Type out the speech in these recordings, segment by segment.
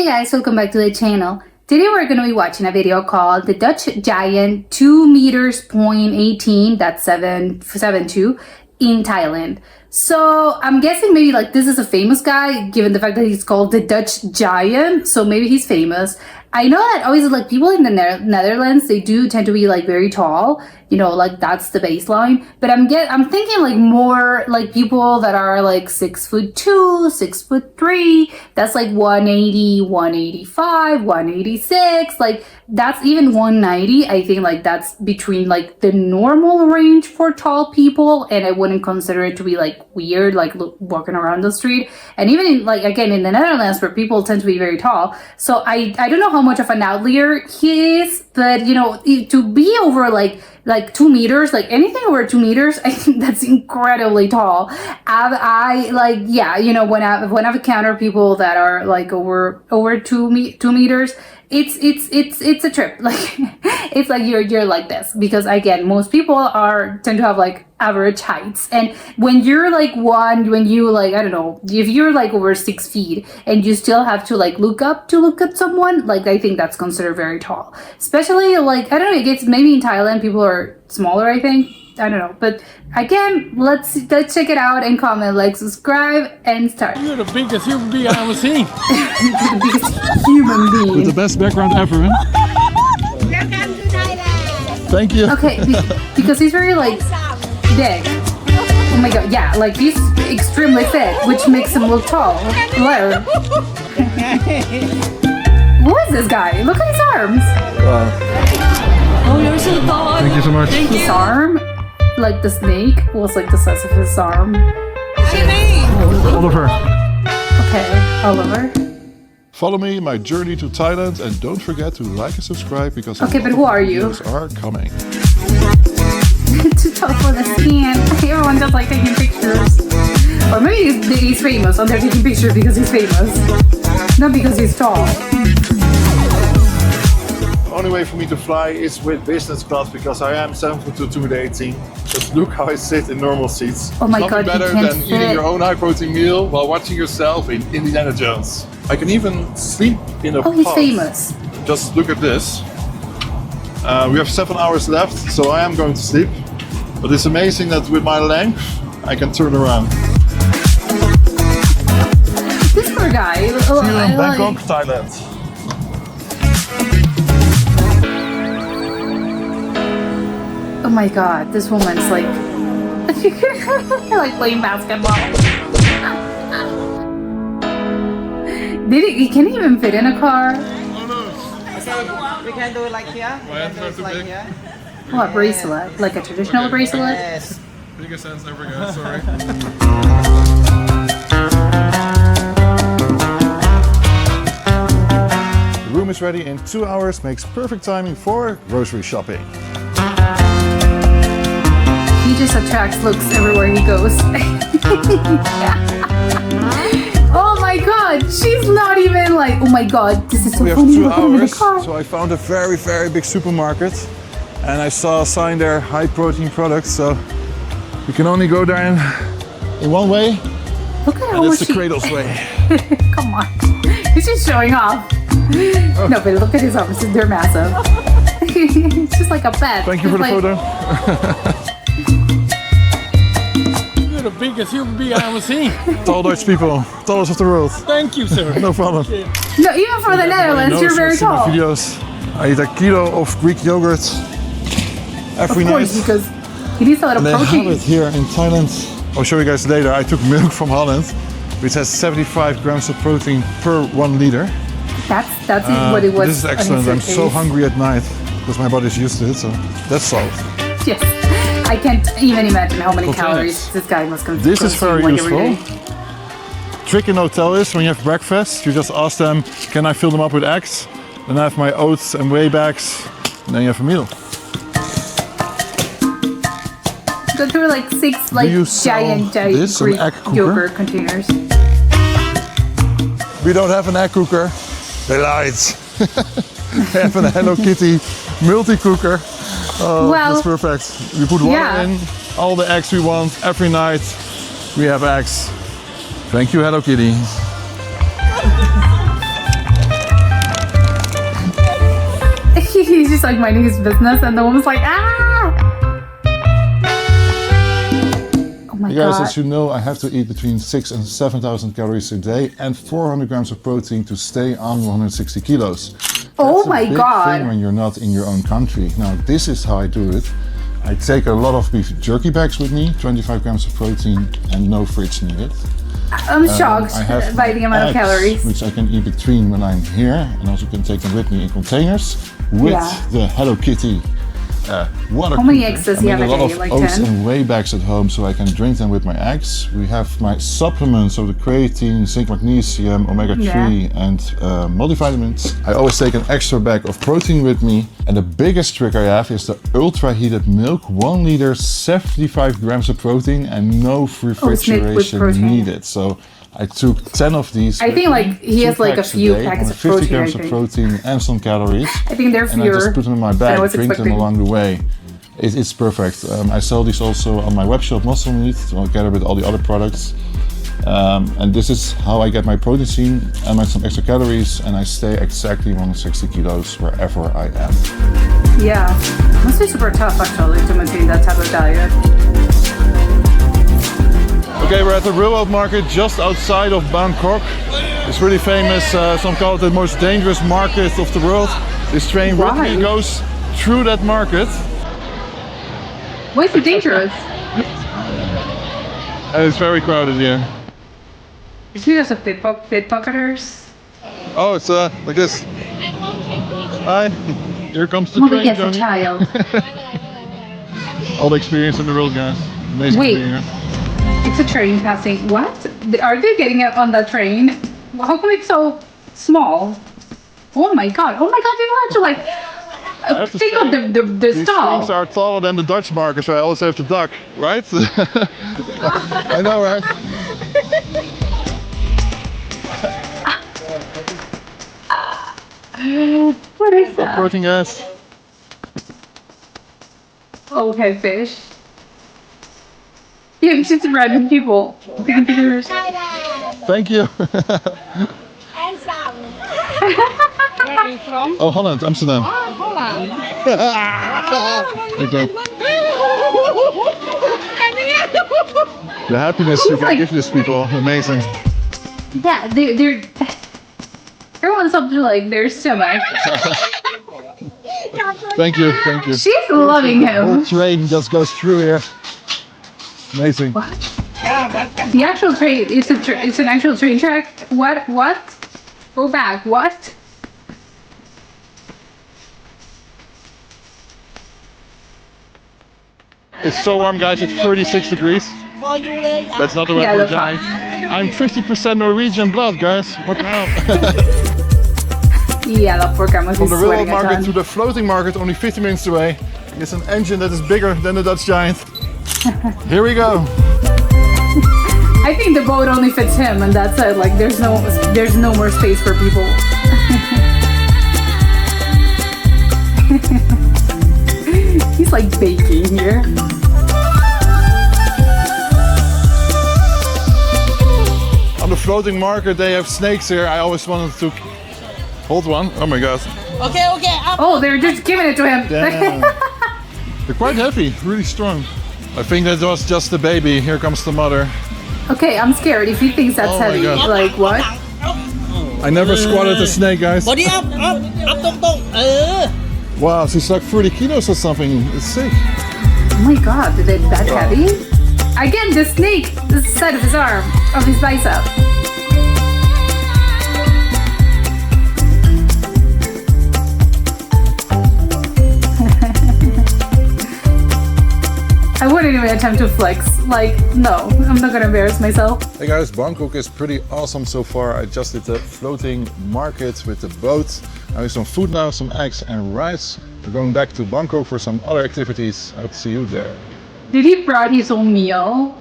Hey guys, welcome back to the channel. Today we're going to be watching a video called The Dutch Giant 2 meters point 18, that's 772, in Thailand. So I'm guessing maybe like this is a famous guy given the fact that he's called the Dutch Giant, so maybe he's famous. I know that always like people in the Netherlands, they do tend to be like very tall, you know, like that's the baseline. But I'm thinking like more like people that are like 6'2", 6'3", that's like 180, 185, 186, like that's even 190. I think like that's between like the normal range for tall people, and I wouldn't consider it to be like weird, like walking around the street. And even in, like again in the Netherlands where people tend to be very tall, so I don't know how much of an outlier he is, but you know, to be over like 2 meters, like anything over 2 meters, I think that's incredibly tall. I like, yeah, you know, when I've encountered people that are like over 2 meters, it's a trip. Like it's like you're like this, because again, most people tend to have like average heights, and when you're like I don't know, if you're like over 6 feet and you still have to like look at someone, like I think that's considered very tall. Especially like, I don't know, I guess maybe in Thailand people are smaller, I think. I don't know, but again, let's check it out and comment, like, subscribe, and start. You're the biggest human being I ever seen. The biggest human being. With the best background ever, huh? Welcome to Thailand. Thank you. Okay, because he's very like big. Oh my god, yeah, like he's extremely thick, which makes him look tall. Hello. Who is this guy? Look at his arms. Wow. Oh, you're so tall. Thank you so much. His arm, like the snake, was like the size of his arm. What's your name? Oliver. Okay, Oliver. Follow me in my journey to Thailand and don't forget to like and subscribe because Okay, but who are you? videos are coming. Too tall for the scan. Everyone just like taking pictures. Or maybe he's famous and they're taking pictures because he's famous. Not because he's tall. The only way for me to fly is with business class because I am 7'2", 218. Just look how I sit in normal seats. Oh my It's god, nothing you better can't than fit. eating your own high protein meal while watching yourself in Indiana Jones. I can even sleep in a Oh, he's pod. famous. Just look at this. We have 7 hours left, so I am going to sleep. But it's amazing that with my length, I can turn around. This poor guy. See you in Bangkok, Thailand. Oh my god, this woman's like like playing basketball. Can he even fit in a car? We can do it like here. We can do it like here. Oh, a bracelet, like a traditional bracelet. Yes. Biggest sense ever, guys. Sorry. The room is ready in 2 hours, makes perfect timing for grocery shopping. He just attracts looks everywhere he goes. Oh my god, she's not even like, oh my god, this is so We have funny. 2 Look at him in the hours, car. so I found a very, very big supermarket. And I saw a sign there, high protein products, so we can only go there in one way, Look at how and much it's the Cradle's way. Come on. He's just showing off. No, but look at his arms, they're massive. It's just like a pet. Thank you for the Like- photo. You're the biggest human being I ever seen. Tall Dutch people, tallest of the world. Thank you, sir. No problem. No, even for the Netherlands, you're very tall. Videos. I eat a kilo of Greek yogurt every Of course, night. because he needs a lot of And they have protein. it here in Thailand. I'll show you guys later. I took milk from Holland, which has 75 grams of protein per 1 liter. That's what it was. This is on his excellent. I'm so suitcase. hungry at night because my body's used to it, so that's solved. Yes. I can't even imagine how many Okay, calories next. this guy must consume. This is very like every useful. day. Trick in hotel is when you have breakfast, you just ask them, can I fill them up with eggs? Then I have my oats and whey bags, and then you have a meal. Go through like 6 like you sell giant this, an Greek egg cooker? yogurt containers. We don't have an egg cooker. They lied. We have a Hello Kitty multi-cooker. Oh, Well, that's perfect. We put water yeah. in, all the eggs we want, every night we have eggs. Thank you, Hello Kitty. like minding his business, and the woman's like, ah! Oh my Guys, god. as you know, I have to eat between 6,000 and 7,000 calories a day and 400 grams of protein to stay on 160 kilos. Oh That's my a big god. thing when you're not in your own country. Now, this is how I do it. I take a lot of beef jerky bags with me, 25 grams of protein and no fridge needed. I'm shocked I have by the amount of eggs, calories. which I can eat between when I'm here, and also can take them with me in containers with Yeah. the Hello Kitty water. How many cooler. eggs does I he made have a a lot day? of Like oats 10? and whey bags at home, so I can drink them with my eggs. We have my supplements, so the creatine, zinc, magnesium, omega-3, and multivitamins. I always take an extra bag of protein with me, and the biggest trick I have is the ultra heated milk, 1 liter, 75 grams of protein, and no refrigeration protein. needed. So I took 10 of these. I with think me, like he 2 has like a packs few day, packets of 150 protein, I grams of think. protein and some calories. I think they're And I just fewer put them in my than I bag, was drink them expecting. along the way. It's perfect. I sell these also on my webshop, Muscle Meat, together with all the other products. And this is how I get my protein and some extra calories, and I stay exactly 160 kilos wherever I am. Yeah. Must be super tough actually to maintain that type of diet. Okay, we're at the Real World Market just outside of Bangkok. It's really famous. Some call it the most dangerous market of the world. This train literally goes through that market. Why is it dangerous? And it's very crowded here. Is it because of pickpocketers? Oh, it's like this. Hi, here comes the Maybe train. as a Johnny. child. All the experience in the world, guys. Amazing Wait. to be here. It's a train passing. What? Are they getting it on that train? How come it's so small? Oh my god. Oh my god, people have to like have to think say, of the These stall. things are taller than the Dutch market, so I always have to duck, right? I know, right? What is that? Protein gas. Okay, fish. Yeah, it's just random people. Taking pictures. Thank you. And some. Oh, Holland, Amsterdam. Okay. The happiness you can like- give these people, amazing. Yeah, they're everyone's up to like their stomach. Thank you, thank you. She's loving him. Whole train just goes through here. Amazing. What? The actual train, it's an actual train track. What? Go back. What? It's so warm, guys. It's 36 degrees. That's not the Yeah, weather, that's fine. guys. I'm 50% Norwegian blood, guys. What now? Yeah, that poor guy must be From the real sweating a market to ton. the floating market, only 50 minutes away. It's an engine that is bigger than the Dutch Giant. Here we go. I think the boat only fits him, and that's it. Like, there's no more space for people. He's like baking here. On the floating market, they have snakes here. I always wanted to hold one. Oh my god. Okay, up. Oh, they're just giving it to him. Damn. They're quite heavy, really strong. I think that was just the baby. Here comes the mother. Okay, I'm scared. If he thinks that's Oh my heavy, God. like what? I never squatted a snake, guys. Body up, tung. Wow, she's like 30 kilos or something. It's sick. Oh my god, did it that heavy? Again, the snake, the side of his arm, of his bicep. I wouldn't even attempt to flex. Like, no, I'm not gonna embarrass myself. Hey guys, Bangkok is pretty awesome so far. I just did the floating market with the boat. I have some food now, some eggs and rice. We're going back to Bangkok for some other activities. I hope to see you there. Did he brought his own meal?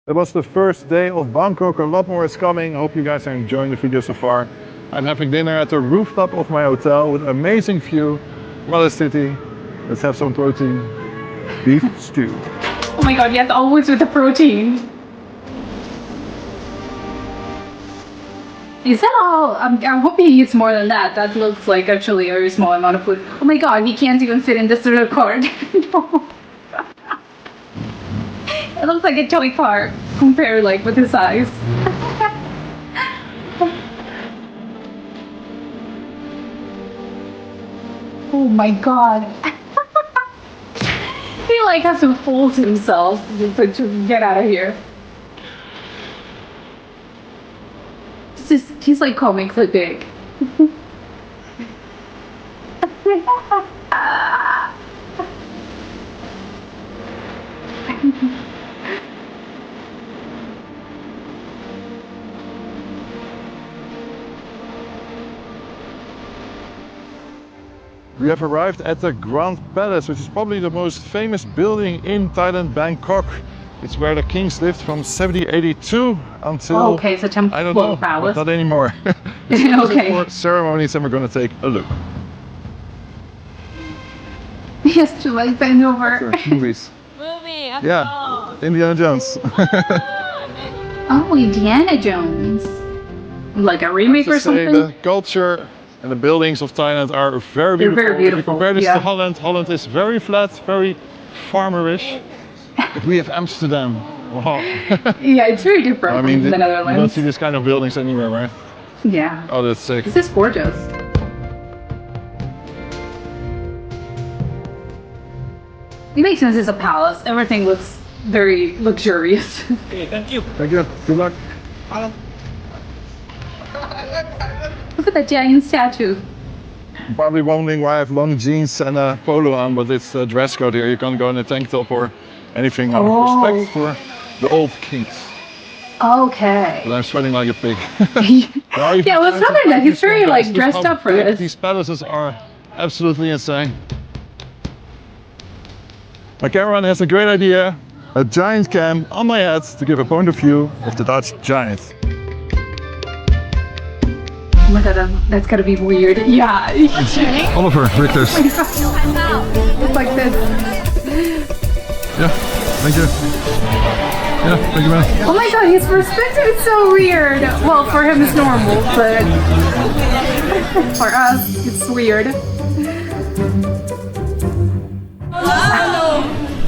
It was the first day of Bangkok. A lot more is coming. I hope you guys are enjoying the video so far. I'm having dinner at the rooftop of my hotel with an amazing view. What a city. Let's have some protein. Beef stew. Oh my god, yes, always with the protein. Is that all? I'm hoping he eats more than that. That looks like actually a very small amount of food. Oh my god, he can't even fit in this little cart. No. It looks like a toy car compared like with his size. Oh my god. He like has to fold himself to get out of here. He's like comically big. We have arrived at the Grand Palace, which is probably the most famous building in Thailand, Bangkok. It's where the kings lived from 1782 until, Okay, it's a temple I don't know, palace. but not anymore. Okay. For ceremonies, and we're going to take a look. He has to like bend over. Movies. Movie. Yeah, Indiana Jones. Oh, Indiana Jones. Like a remake or To say, something? the culture and the buildings of Thailand are very They're beautiful. very beautiful, If you compare this yeah. to Holland, Holland is very flat, very farmerish. But we have Amsterdam. Wow. Yeah, it's very different I mean, from the you don't Netherlands. see this kind of buildings anywhere, right? Yeah. Oh, that's sick. This is gorgeous. It makes sense it's a palace. Everything looks very luxurious. Okay, thank you. Thank you. Good luck. Look at that giant statue. You're probably wondering why I have long jeans and a polo on, but it's a dress code here. You can't go in a tank top or anything. Out of Oh. respect for the old kings. Okay. But I'm sweating like a pig. Yeah, well, it's not that. He's very like dressed up for this. These palaces are absolutely insane. My cameraman has a great idea. A giant cam on my head to give a point of view of the Dutch giant. Oh my god, that's gotta be weird. Yeah. Olivier Richters. It's like this. Yeah, thank you. Yeah, thank you, man. Oh my god, his perspective is so weird. Well, for him it's normal, but for us it's weird.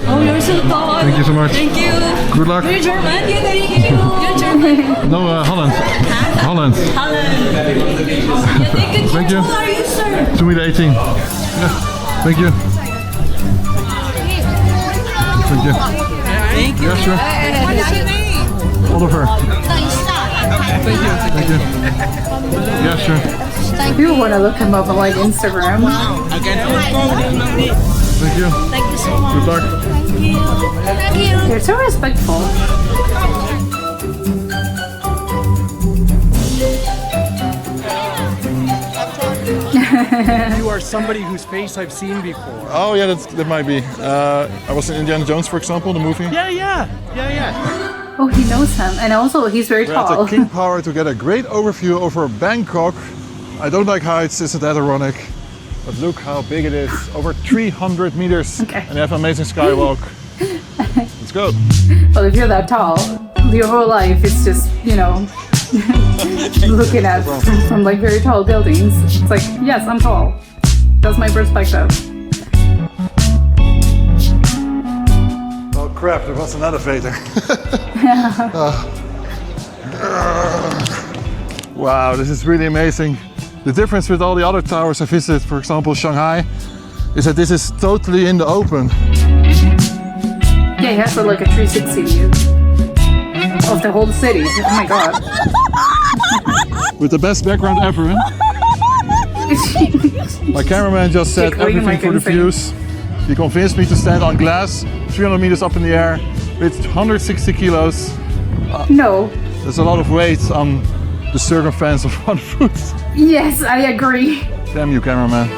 Oh, you're so tall. Thank you so much. Thank you. Good luck. You're German. Thank you. You're German. No, Holland. Holland. Holland. Yeah, Thank you. How are you, sir? 2 meter 18. Yeah, thank you. Thank you. Thank you. Yeah, sure. What's your name? Oliver. Thank you. Yeah, sure. People want to look him up on like Instagram. Thank you. Thank you so much. Good luck. Thank you. Thank you. They're so respectful. You are somebody whose face I've seen before. Oh yeah, that might be. I was in Indiana Jones, for example, the movie. Yeah. Oh, he knows him, and also he's very We're at tall. the King Power to get a great overview over Bangkok. I don't like heights, isn't that ironic? But look how big it is, over 300 meters. Okay. And you have an amazing skywalk. Let's go. Well, if you're that tall, your whole life is just, you know, looking at from like very tall buildings. It's like, yes, I'm tall. That's my perspective. Oh crap, there was an elevator. Wow, this is really amazing. The difference with all the other towers I visited, for example Shanghai, is that this is totally in the open. Yeah, he has like a 360 view of the whole city. Oh my god. With the best background ever. Huh? My cameraman just said You're everything like for the insane. views. He convinced me to stand on glass, 300 meters up in the air, with 160 kilos. No. There's a lot of weight on the circumference of 1 foot. Yes, I agree. Damn you, cameraman.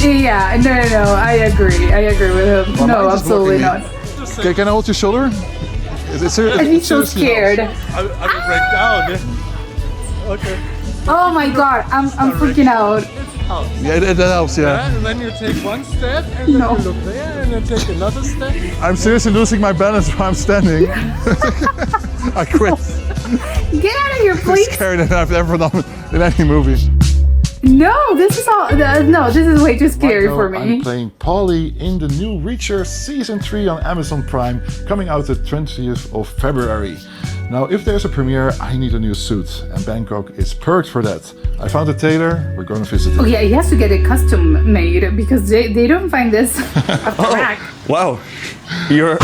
Yeah, no, I agree. I agree with him. Well, No, mine is absolutely blocking not. Okay, can I hold your shoulder? He's so scared. I will break down. Okay. Oh my god, I'm freaking out. Yeah, that helps, yeah. And then you take one step, and then No. you look there, and then take another step. I'm seriously losing my balance while I'm standing. I quit. Get out of here, please. Scarier than I've ever done in any movie. No, this is all. No, this is way too scary Right for now, me. I'm playing Paulie in the new Richters Season 3 on Amazon Prime, coming out the 20th of February. Now, if there's a premiere, I need a new suit, and Bangkok is perfect for that. I found a tailor, we're going to visit it. Oh yeah, he has to get it custom made because they don't find this a crack. Wow, you're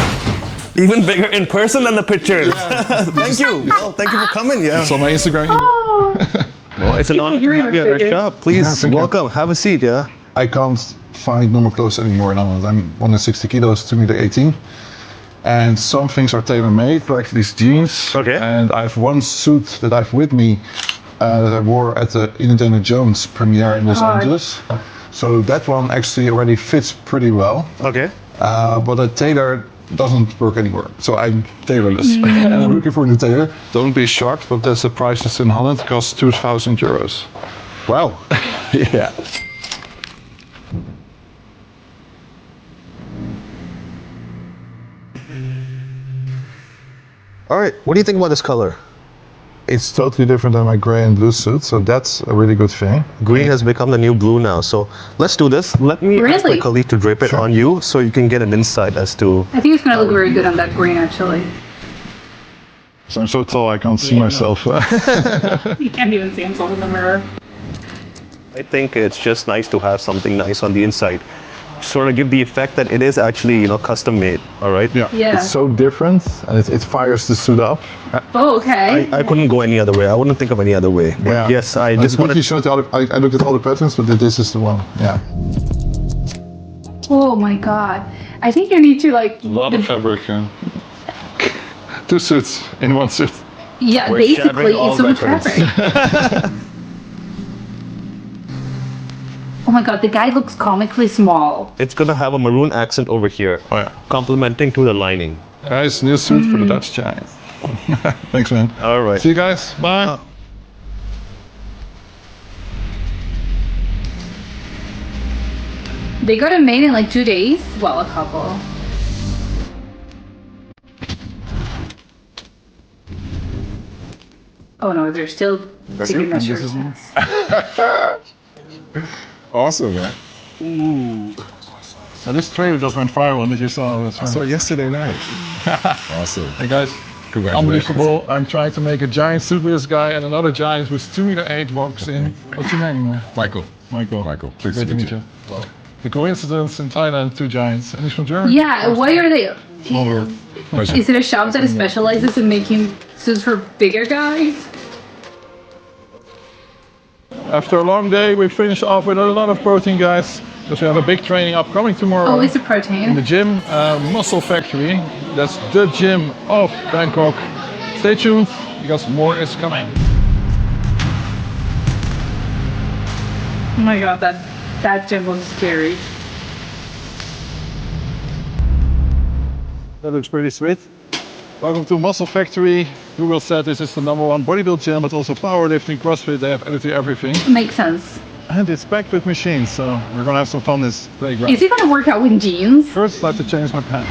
even bigger in person than the pictures. Thank you. Well, thank you for coming. Yeah. It's on my Instagram. Oh. Well, it's an honor to have you at our shop. Please welcome. Have a seat. Yeah. I can't find normal clothes anymore in Holland. I'm 160 kilos, 2'18". And some things are tailor-made, like these jeans. Okay. And I have one suit that I have with me that I wore at the Indiana Jones premiere in Los Angeles. So that one actually already fits pretty well. Okay. But a tailor doesn't work anymore. So I'm tailorless. And I'm looking for a new tailor. Don't be shocked, but that's the prices in Holland. It costs 2,000 euros. Wow. Yeah. All right. What do you think about this color? It's totally different than my gray and blue suit, so that's a really good thing. Green has become the new blue now. So let's do this. Let me ask my Really? colleague to drape it on you so you can get an insight as to. I think it's gonna look very good on that green actually. So I'm so tall I can't see myself. You can't even see himself in the mirror. I think it's just nice to have something nice on the inside. Sort of give the effect that it is actually, custom made. All right. Yeah. It's so different, and it fires the suit up. Oh, okay. I couldn't go any other way. I wouldn't think of any other way. But yes, I just quickly wanted. showed I looked at all the patterns, but this is the one. Yeah. Oh my god. I think you need to like. A lot of fabric. Two suits in one suit. Yeah, We're basically shattering all it's so much records. fabric. Oh my god, the guy looks comically small. It's gonna have a maroon accent over here, Oh yeah. complementing to the lining. Guys, new suit for the Dutch giant. Thanks, man. All right. See you guys. Bye. They got it made in like 2 days. Well, a couple. Oh no, they're still taking measures. Awesome, man. Ooh. So this trailer just went viral that you saw. I saw yesterday night. Awesome. Hey guys. Unbelievable. I'm trying to make a giant suit with this guy and another giant with 2'8" walks in. What's your name? Michael. Michael. Michael, please Great to meet you. The coincidence in Thailand, two giants. And he's from Germany. Yeah, why are they? Pleasure. Is it a shop that specializes in making suits for bigger guys? After a long day, we finished off with a lot of protein, guys. Because we have a big training upcoming tomorrow. Oh, it's a in the protein. gym, Muscle Factory. That's the gym of Bangkok. Stay tuned because more is coming. Oh my god, that gym was scary. That looks pretty sweet. Welcome to Muscle Factory. Google said this is the #1 bodybuilding gym, but also powerlifting, CrossFit. They have literally everything. Makes sense. And it's packed with machines, so we're gonna have some fun this playground. Is he gonna work out with jeans? First, I have to change my pants.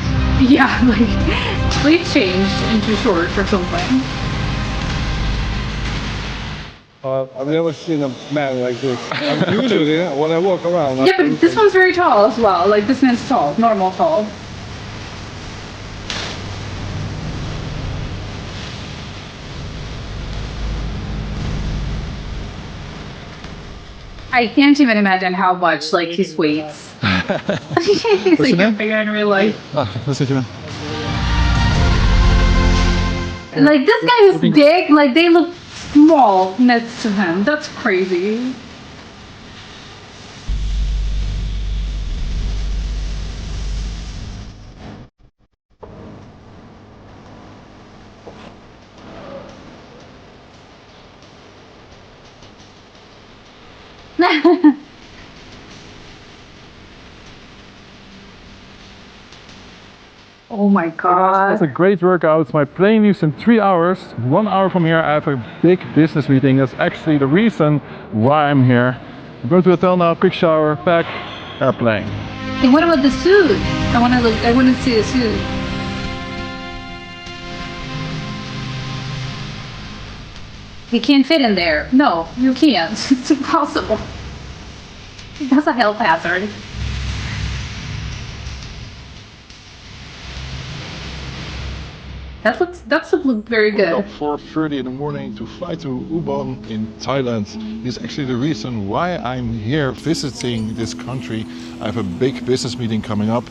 Yeah, like, please change into shorts or something. I've never seen a man like this. Usually, when I walk around, Yeah, but this one's very tall as well. Like, this man's tall, normal tall. I can't even imagine how much, like, he weighs. He's like a figure in real life. Listen to me. Like, this guy is big, like, they look small next to him. That's crazy. Oh my god. That's a great workout. My plane leaves in 3 hours. 1 hour from here, I have a big business meeting. That's actually the reason why I'm here. I'm going to the hotel now, quick shower, pack, airplane. And what about the suit? I want to see the suit. You can't fit in there. No, you can't. It's impossible. That's a health hazard. That would look very good. Up 4:30 in the morning to fly to Ubon in Thailand. This is actually the reason why I'm here visiting this country. I have a big business meeting coming up,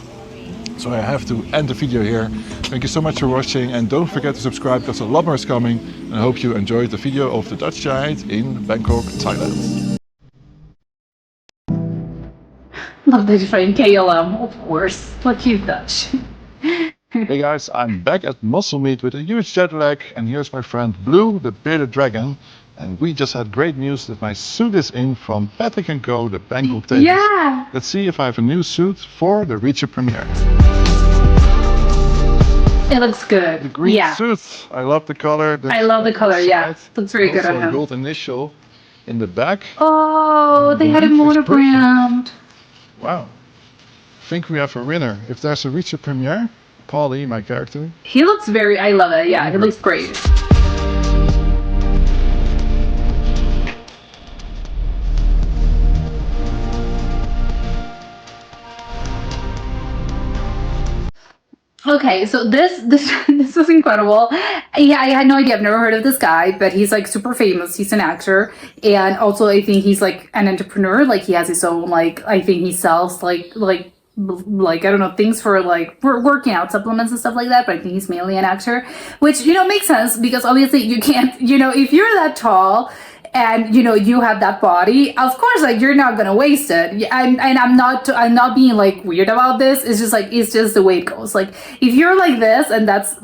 so I have to end the video here. Thank you so much for watching, and don't forget to subscribe because a lot more is coming. And I hope you enjoyed the video of the Dutch giant in Bangkok, Thailand. Love the frame KLM, of course. Like he's Dutch. Hey guys, I'm back at Muscle Meet with a huge jet lag, and here's my friend Blue, the bearded dragon. And we just had great news that my suit is in from Patrick & Co, the Bangkok Thailand. Yeah. Let's see if I have a new suit for the Reacher premiere. It looks good. The green yeah. suit, I love the color. I love the color, yeah. Looks very good Also on a him. gold initial in the back. Oh, they had it Believe it's monogrammed. Wow. I think we have a winner. If there's a Reacher premiere, Paulie, my character. He looks very, I love it. Yeah, he looks great. Okay, so this was incredible. Yeah, I had no idea. I've never heard of this guy, but he's like super famous. He's an actor, and also I think he's like an entrepreneur. Like he has his own like I think he sells like I don't know things for like working out supplements and stuff like that. But I think he's mainly an actor, which makes sense because obviously you can't if you're that tall. And you have that body, of course, like you're not gonna waste it. And I'm not being like weird about this. It's just the way it goes. Like if you're like this, and that's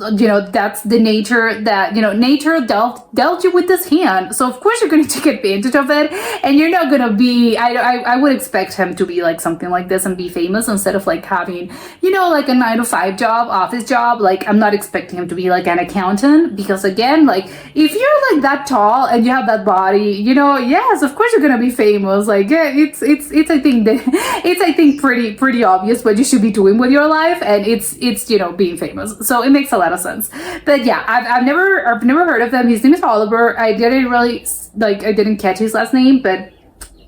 that's the nature that nature dealt you with this hand. So of course you're gonna take advantage of it, and you're not gonna be. I would expect him to be like something like this and be famous instead of like having like a 9-to-5 job, office job. Like I'm not expecting him to be like an accountant because again, like if you're like that tall and you have that body. Yes, of course you're gonna be famous. Like, yeah, it's I think pretty obvious what you should be doing with your life, and it's being famous. So it makes a lot of sense. But yeah, I've never heard of them. His name is Oliver. I didn't catch his last name, but.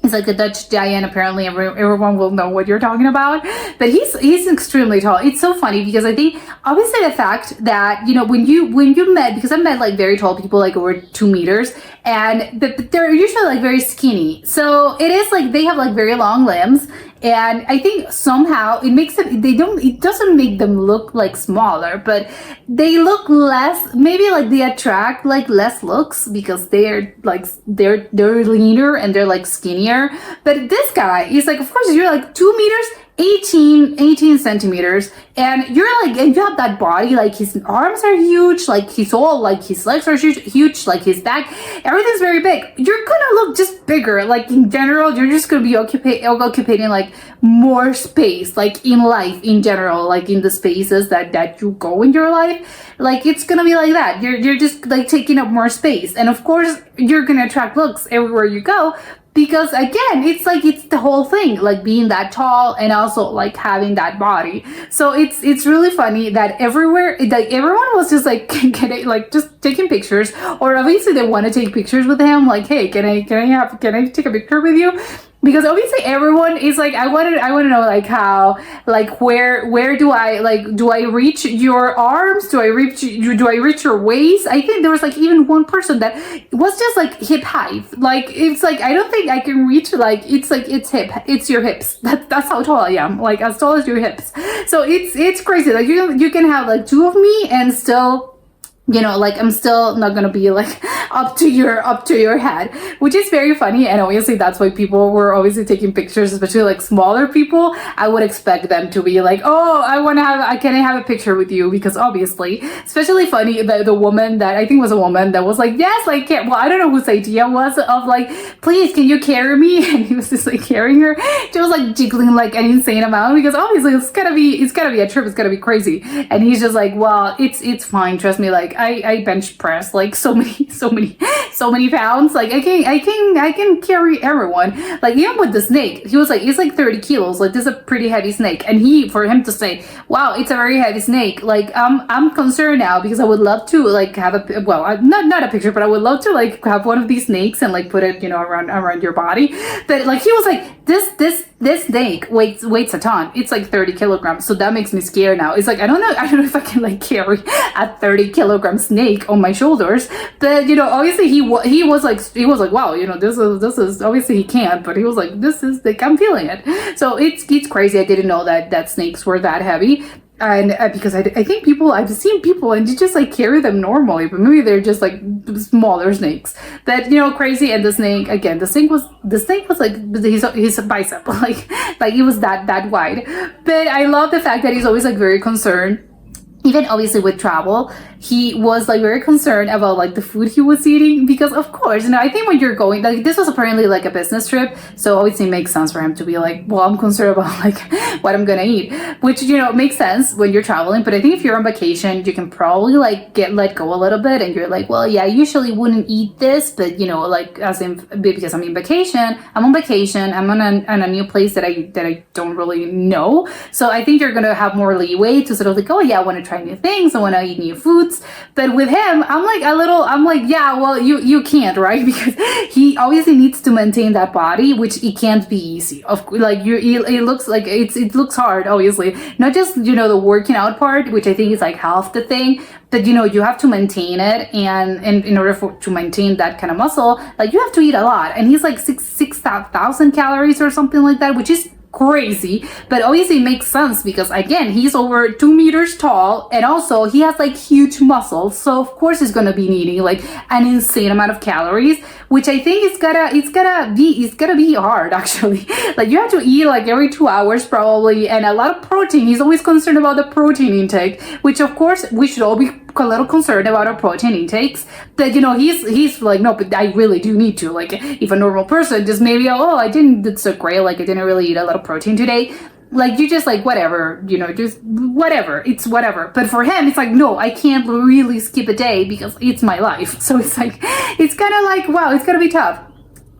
He's like a Dutch giant. Apparently, everyone will know what you're talking about. But he's extremely tall. It's so funny because I think obviously the fact that when you met, because I've met like very tall people like over 2 meters, and they're usually like very skinny. So it is like they have like very long limbs. And I think somehow it doesn't make them look like smaller, but they look less, maybe like they attract like less looks because they're leaner and they're like skinnier. But this guy is like, of course, you're like 2 meters, 18 centimeters, and you have that body, like his arms are huge, like his legs are huge, like his back, everything's very big. You're gonna look just bigger, like in general, you're just gonna be occupating like more space, like in life in general, like in the spaces that you go in your life, like it's gonna be like that. You're just like taking up more space, and of course you're gonna attract looks everywhere you go. Because again, it's the whole thing, like being that tall and also like having that body. So it's really funny that everywhere, like everyone was just like just taking pictures, or obviously they want to take pictures with him. Like, hey, can I take a picture with you? Because obviously everyone is like, I want to know like how, like where do I reach your arms? Do I reach your waist? I think there was like even one person that was just like hip height. Like it's like, I don't think I can reach it's your hips. That's how tall I am. Like as tall as your hips. So it's crazy. Like you can have like 2 of me and still, like I'm still not gonna be like up to your head, which is very funny. And obviously that's why people were obviously taking pictures, especially like smaller people. I would expect them to be like, oh, can I have a picture with you? Because obviously, especially funny the woman that I think was a woman that was like, yes, like, I don't know whose idea was of like, please, can you carry me? And he was just like carrying her. She was like jiggling like an insane amount because obviously it's gotta be a trip. It's gotta be crazy. And he's just like, well, it's fine. Trust me. Like I bench press like so many many pounds. Like I can carry everyone. Like even with the snake, he was like, it's like 30 kilos. Like this is a pretty heavy snake. And for him to say, wow, it's a very heavy snake. Like I'm concerned now because I would love to like have not a picture, but I would love to like have one of these snakes and like put it, around your body. But like he was like, this snake weighs a ton. It's like 30 kilograms. So that makes me scared now. It's like, I don't know if I can like carry a 30 kilogram snake on my shoulders. But obviously he was like, wow, this is obviously he can't, but he was like, this is like, I'm feeling it. So it's crazy. I didn't know that snakes were that heavy. And because I think I've seen people and you just like carry them normally, but maybe they're just like smaller snakes that, crazy. And the snake was like his bicep, like it was that wide. But I love the fact that he's always like very concerned. Even obviously with travel, he was like very concerned about like the food he was eating because of course, I think when you're going, like this was apparently like a business trip. So obviously it makes sense for him to be like, well, I'm concerned about like what I'm gonna eat, which, makes sense when you're traveling. But I think if you're on vacation, you can probably like let go a little bit and you're like, well, yeah, I usually wouldn't eat this, but like because I'm on vacation, I'm on a new place that I don't really know. So I think you're gonna have more leeway to sort of like, oh yeah, I want to try new things, I want to eat new foods. But with him, I'm like, yeah, well, you can't, right? Because he obviously needs to maintain that body, which it can't be easy. It looks like it looks hard, obviously. Not just, the working out part, which I think is like half the thing, but you have to maintain it, and in order to maintain that kind of muscle, like you have to eat a lot. And he's like 6,000 calories or something like that, which is crazy, but obviously it makes sense because again, he's over 2 meters tall, and also he has like huge muscles, so of course he's gonna be needing like an insane amount of calories, which I think it's gonna be hard actually. Like you have to eat like every 2 hours probably, and a lot of protein. He's always concerned about the protein intake, which of course we should all be a little concerned about our protein intakes. But he's like, no, but I really do need to. Like if a normal person just maybe, I didn't did so great, like I didn't really eat a lot of protein today, like you just like whatever, just whatever, it's whatever. But for him it's like, no, I can't really skip a day because it's my life. So it's like, it's kind of like, wow, it's gonna be tough.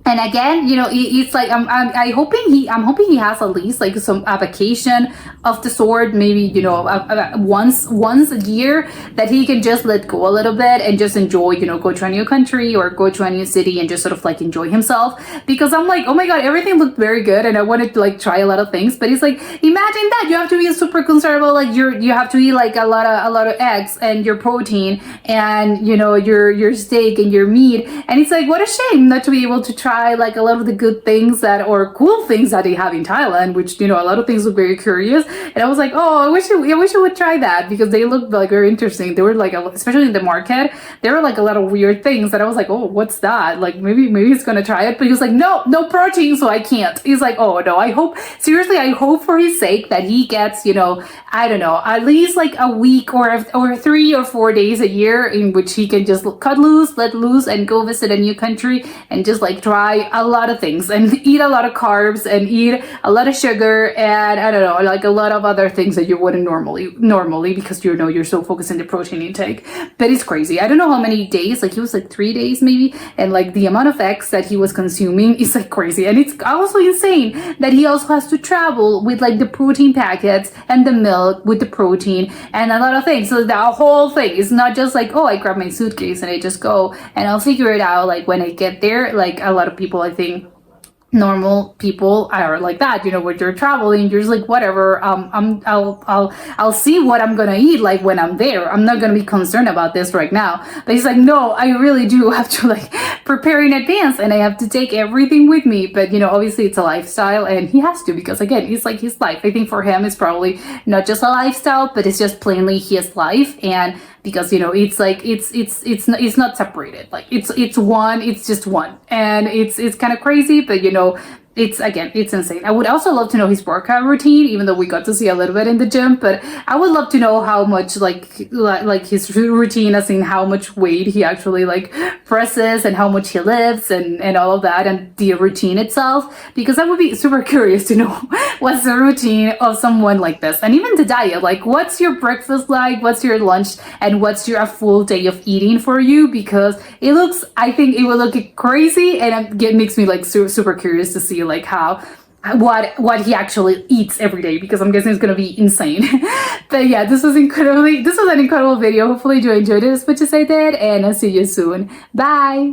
And again, it's like I'm hoping he has at least like a vacation of the sort, maybe once a year, that he can just let go a little bit and just enjoy, go to a new country or go to a new city and just sort of like enjoy himself. Because I'm like, oh my god, everything looked very good and I wanted to like try a lot of things, but it's like, imagine that you have to be super concerned about like you have to eat like a lot of eggs and your protein and your steak and your meat, and it's like, what a shame not to be able to try like a lot of the good things or cool things that they have in Thailand, which a lot of things look very curious. And I was like, oh, I wish I would try that because they looked like very interesting. They were like, especially in the market, there were like a lot of weird things that I was like, oh, what's that? Like maybe he's gonna try it, but he was like, no protein, so I can't. He's like, oh no, I hope for his sake that he gets I don't know, at least like a week or 3 or 4 days a year in which he can just let loose and go visit a new country and just like try a lot of things and eat a lot of carbs and eat a lot of sugar and I don't know, like a lot of other things that you wouldn't normally because you're so focused on the protein intake. But it's crazy. I don't know how many days, like he was like 3 days maybe, and like the amount of eggs that he was consuming is like crazy. And it's also insane that he also has to travel with like the protein packets and the milk with the protein and a lot of things. So the whole thing is not just like, oh, I grab my suitcase and I just go and I'll figure it out like when I get there. Like a lot of people, I think normal people are like that, when you're traveling, you're just like, whatever, I'll see what I'm gonna eat like when I'm there. I'm not gonna be concerned about this right now. But he's like, no, I really do have to like prepare in advance and I have to take everything with me. But obviously it's a lifestyle and he has to, because again, it's like his life. I think for him it's probably not just a lifestyle, but it's just plainly his life. And because it's like it's not separated, like it's just one, and it's kind of crazy. But it's insane. I would also love to know his workout routine, even though we got to see a little bit in the gym, but I would love to know how much like his routine, as in how much weight he actually like presses and how much he lifts and all of that, and the routine itself, because I would be super curious to know what's the routine of someone like this. And even the diet, like what's your breakfast like, what's your lunch, and what's your full day of eating for you, because I think it will look crazy, and it makes me like super curious to see like what he actually eats every day, because I'm guessing it's gonna be insane. But yeah, this was an incredible video. Hopefully you enjoyed it as much as I did, and I'll see you soon. Bye.